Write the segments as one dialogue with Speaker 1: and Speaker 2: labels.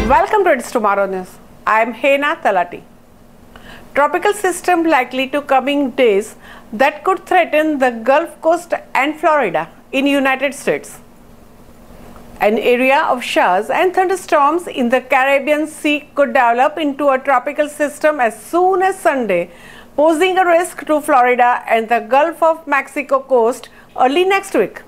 Speaker 1: Welcome to It's Tomorrow News. I am Hena Talati. Tropical system likely to coming days that could threaten the Gulf Coast and Florida in United States. An area of showers and thunderstorms in the Caribbean Sea could develop into a tropical system as soon as Sunday, posing a risk to Florida and the Gulf of Mexico coast early next week.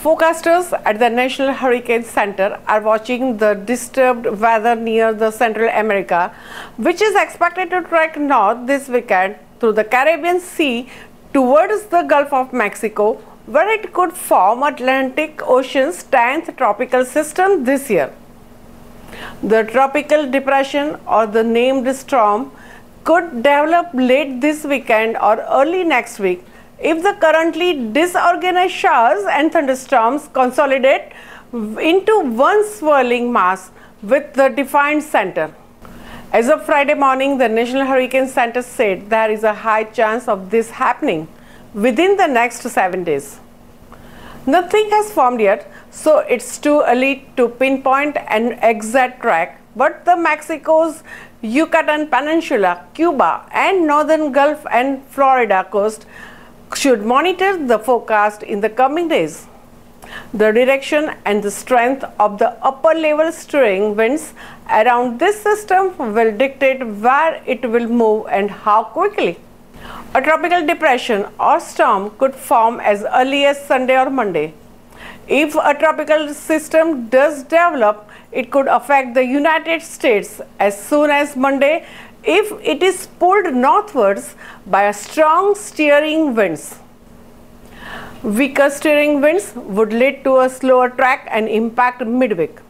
Speaker 1: Forecasters at the National Hurricane Center are watching the disturbed weather near the Central America, which is expected to trek north this weekend through the Caribbean Sea towards the Gulf of Mexico, where it could form Atlantic Ocean's 10th tropical system this year. The tropical depression or the named storm could develop late this weekend or early next week if the currently disorganized showers and thunderstorms consolidate into one swirling mass with the defined center. As of Friday morning, the National Hurricane Center said there is a high chance of this happening within the next 7 days. Nothing has formed yet, so it's too early to pinpoint an exact track, but the Mexico's Yucatan Peninsula, Cuba, and northern Gulf and Florida coast should monitor the forecast in the coming days. The direction and the strength of the upper level steering winds around this system will dictate where it will move and how quickly. A tropical depression or storm could form as early as Sunday or Monday. If a tropical system does develop, it could affect the United States as soon as Monday if it is pulled northwards by a strong steering winds. Weaker steering winds would lead to a slower track and impact midweek.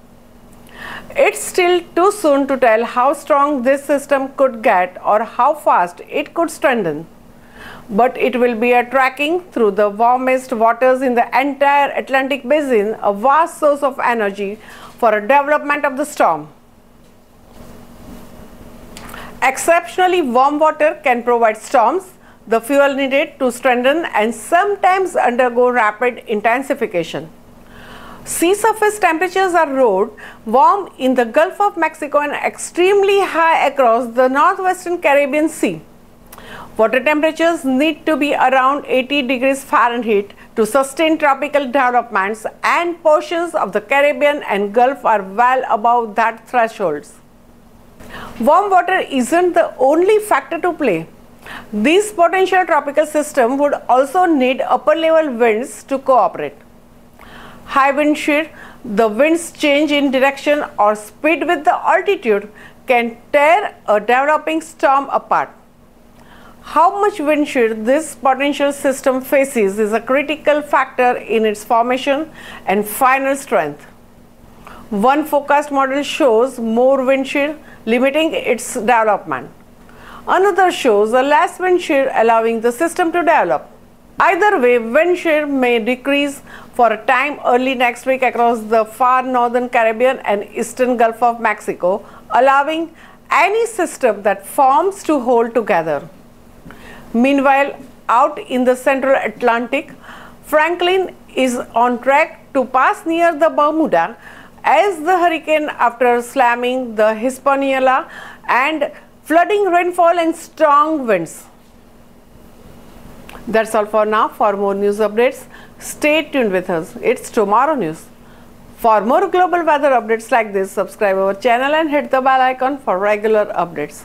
Speaker 1: It's still too soon to tell how strong this system could get or how fast it could strengthen, but it will be a tracking through the warmest waters in the entire Atlantic basin, a vast source of energy for a development of the storm. Exceptionally warm water can provide storms the fuel needed to strengthen and sometimes undergo rapid intensification. Sea surface temperatures are road warm in the Gulf of Mexico and extremely high across the northwestern Caribbean Sea. Water temperatures need to be around 80 degrees Fahrenheit to sustain tropical developments, and portions of the Caribbean and Gulf are well above that thresholds. Warm water isn't the only factor to play. This potential tropical system would also need upper level winds to cooperate. High wind shear, the winds change in direction or speed with the altitude, can tear a developing storm apart. How much wind shear this potential system faces is a critical factor in its formation and final strength. One forecast model shows more wind shear, limiting its development. Another shows a less wind shear, allowing the system to develop. Either way, wind shear may decrease for a time early next week across the far northern Caribbean and eastern Gulf of Mexico, allowing any system that forms to hold together. Meanwhile, out in the central Atlantic, Franklin is on track to pass near the Bermuda as the hurricane after slamming the Hispaniola and flooding rainfall and strong winds. That's all for now. For more news updates, stay tuned with us. It's Tomorrow News. For more global weather updates like this, subscribe our channel and hit the bell icon for regular updates.